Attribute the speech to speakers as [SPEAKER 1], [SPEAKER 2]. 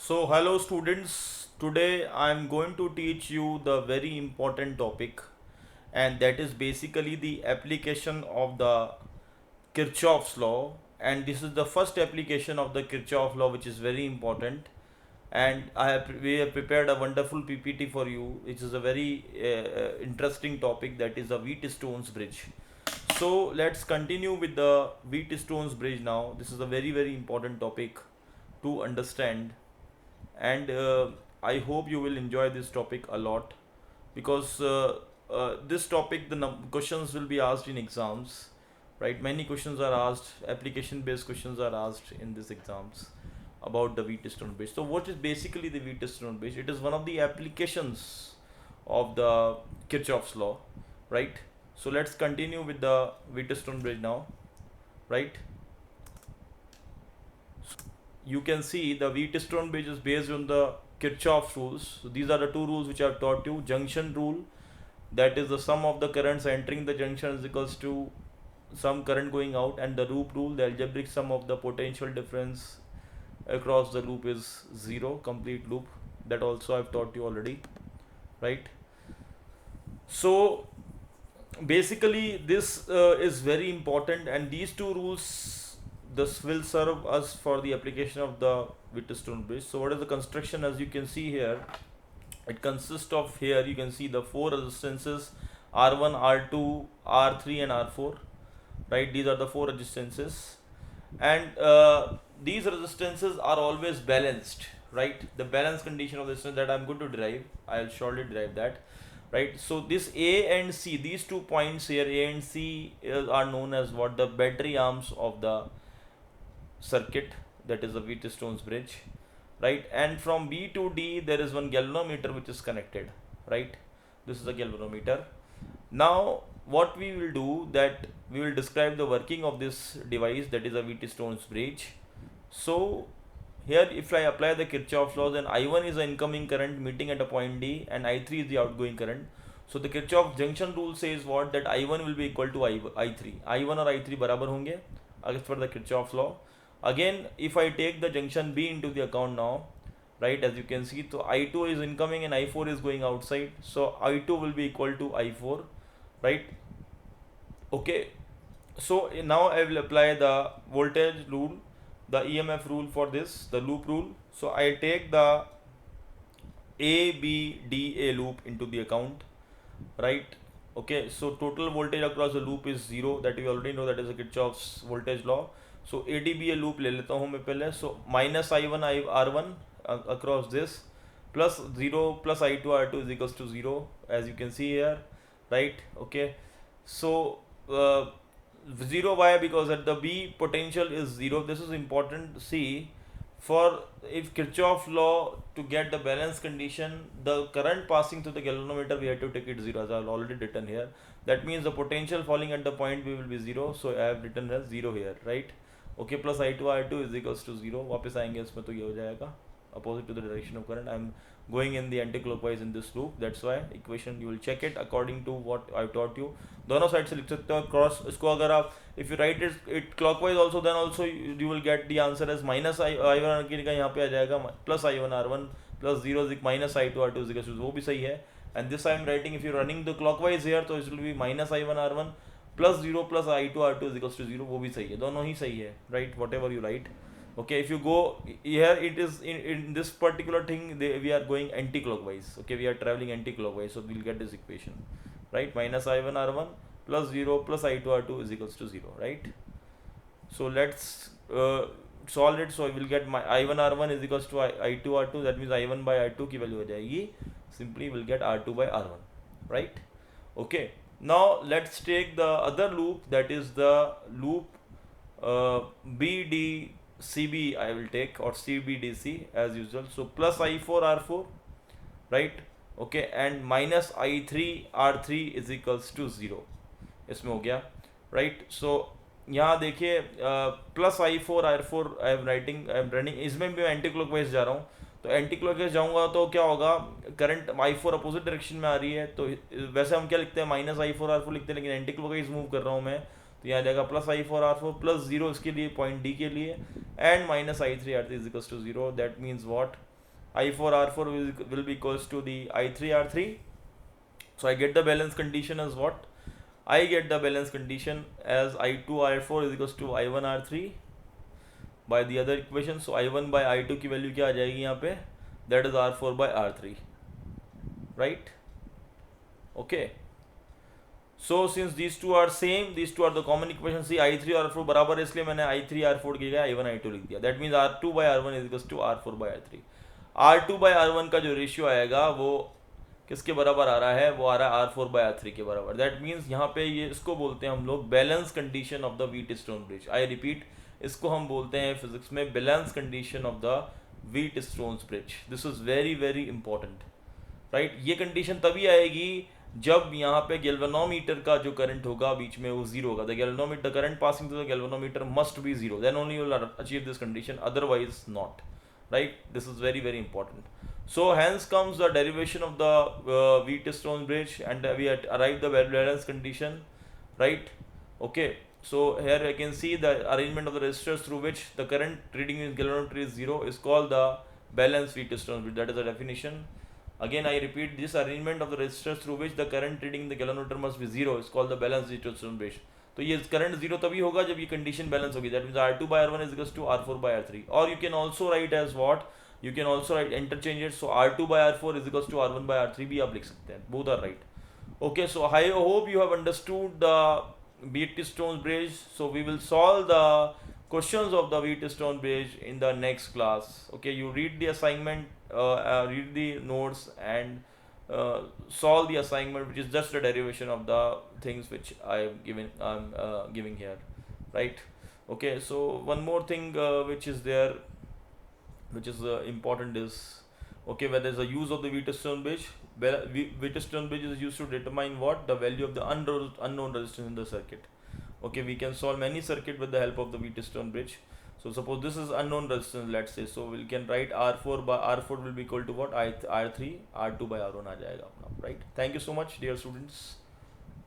[SPEAKER 1] So, hello students. Today I am going to teach you the very important topic, and that is basically the application of the Kirchhoff's law. And this is the first application of the Kirchhoff law, which is very important. And we have prepared a wonderful PPT for you, which is a very interesting topic, that is the Wheatstone's bridge. So let's continue with the Wheatstone's bridge now. This is a very important topic to understand, and I hope you will enjoy this topic a lot, because this topic, the questions will be asked in exams, right? Many questions are asked, application based questions are asked in these exams about the Wheatstone bridge. So what is basically the Wheatstone bridge? It is one of the applications of the Kirchhoff's law, right? So let's continue with the Wheatstone bridge now, right? You can see the Wheatstone bridge is based on the Kirchhoff rules. So these are the two rules which I have taught you. Junction rule, that is the sum of the currents entering the junction is equals to some current going out, and the loop rule, the algebraic sum of the potential difference across the loop is zero, complete loop. That also I've taught you already, right? So basically this is very important, and these two rules, this will serve us for the application of the Wheatstone bridge. So what is the construction? As you can see here, it consists of, here you can see the four resistances R1, R2, R3 and R4, right? These are the four resistances, and these resistances are always balanced, right? The balance condition of the resistance that I'm going to derive, I'll surely derive that, right? So this A and C, these 2 points here, A and C, are known as what? The battery arms of the circuit, that is the Wheatstone's bridge, right? And from B to D there is one galvanometer which is connected, right? This is a galvanometer. Now what we will do, that we will describe the working of this device, that is a Wheatstone's bridge. So here if I apply the Kirchhoff's law, then I1 is the incoming current meeting at a point D, and I3 is the outgoing current. So the Kirchhoff junction rule says what? That I1 will be equal to I3. I1 or I3 बराबर होंगे as per the Kirchhoff's law. Again, if I take the junction B into the account now, right, as you can see, so I2 is incoming and I4 is going outside, so I2 will be equal to I4, right? Okay, so now I will apply the voltage rule, the EMF rule for this, the loop rule. So I take the ABDA loop into the account, right? Okay, so total voltage across the loop is zero, that we already know, that is a Kirchhoff's voltage law. So ADBA loop ले लेता हूँ मैं पहले. So minus I1 R1 across this, plus 0 plus I2 R2 is equals to 0, as you can see here, right? Okay, so 0, why? Because at the B potential is 0. This is important. See, for if Kirchhoff law, to get the balance condition, the current passing through the galvanometer, we have to take it 0, as I have already written here. That means the potential falling at the point B will be 0, so I have written as 0 here, right? Okay, plus I2 R2 is equals to 0. वापस आएंगे इसमें तो ये हो जाएगा opposite to the direction of current. I'm going in the anti-clockwise in this loop, that's why equation you will check it according to what I taught you. दोनों side से लिख सकते हो क्रॉस. इसको अगर आप if you write it clockwise also, then also you will get the answer as minus I1 का यहाँ पे आ जाएगा plus I1 R1 plus 0 minus I2 R2 is equals to, वो भी सही है. And this I am writing, if you are running the clockwise here, so it will be minus I1 R1 plus 0 plus I2 R2 is equals to 0, वो भी सही है, दोनों ही सही है, right? Whatever you write. Okay, if you go here, it is in this particular thing, we are going anti-clockwise. Okay, we are traveling anti-clockwise, so we'll get this equation, right? Minus I1 R1 plus 0 plus I2 R2 is equals to 0, right? So let's solve it. So we will get my I1 R1 is equals to I2 R2, that means I1 by I2 की value हो जाएगी, simply we'll get R2 by R1, right? Okay, now let's take the other loop, that is the loop BDCB I will take, or CBDC as usual. So plus I4 R4, right? Okay, and minus I3 R3 is equals to 0. इसमें हो गया, right? So यहाँ देखिए plus I4 R4 I am writing, I am running, इसमें भी मैं anti clockwise जा रहा हूँ. तो एंटी क्लॉकवाइज जाऊँगा तो क्या होगा, करंट I4 अपोजिट डायरेक्शन में आ रही है, तो वैसे हम क्या लिखते हैं, माइनस I4 R4 लिखते हैं, लेकिन एंटी क्लॉकवाइज मूव कर रहा हूँ मैं, तो यहाँ जाएगा प्लस I4 R4 प्लस 0 इसके लिए, पॉइंट डी के लिए, and minus I3 R3 is equals to 0. That means what, I4 R4 will be equals to the I3 R3. So I get the balance condition as what? I get the balance condition as I2 R4 is equals to I1 R3 by the other equation. So I1 by I2 की value क्या आ जाएगी यहाँ पे? That is R4 by R3, right? Okay. So since these two are same, these two are the common equation. See I3 और R4 बराबर है, इसलिए मैंने I3 R4 की जगह I1 I2 लिख दिया. That means R2 by R1 is equals to R4 by R3. R2 by R1 का जो रेशियो आएगा वो किसके बराबर आ रहा है? वो आ रहा है R4 by R3 के बराबर. That means यहाँ पे ये इसको बोलते हैं हम लोग balance condition of the Wheatstone bridge. I repeat, इसको हम बोलते हैं फिजिक्स में balance condition of the Wheatstone bridge. This is very very important, right? ये कंडीशन तभी आएगी जब यहाँ पे गैल्वेनोमीटर का जो करंट होगा बीच में वो जीरो होगा. The galvanometer current passing to the galvanometer must be zero, then only you will achieve this condition, otherwise not, right? This is very very important. So hence comes the derivation of the Wheatstone bridge, and we had arrived the balance condition, right? Okay, so here I can see the arrangement of the resistors through which the current reading in galvanometer is zero is called the balanced Wheatstone bridge. That is the definition. Again I repeat, this arrangement of the resistors through which the current reading in the galvanometer must be zero is called the balanced Wheatstone bridge. तो ये current zero तभी होगा जब ये condition balance होगी. That means R2 by R1 is equals to R4 by R3. और you can also write as what, you can also write interchange it. So R2 by R4 is equals to R1 by R3 भी आप लिख सकते हैं. Both are right. Okay, so I hope you have understood the Wheatstone bridge. So we will solve the questions of the Wheatstone bridge in the next class. Okay, you read the assignment, read the notes, and solve the assignment, which is just a derivation of the things which I'm giving here, right? Okay, so one more thing which is there, which is important is, okay, where there's a use of the Wheatstone bridge. Wheatstone bridge is used to determine what? The value of the unknown resistance in the circuit. Okay, we can solve many circuit with the help of the Wheatstone bridge. So suppose this is unknown resistance, let's say, so we can write R4 by R4 will be equal to what? R3, R2 by R1 आ जाएगा अपना, right? Thank you so much dear students.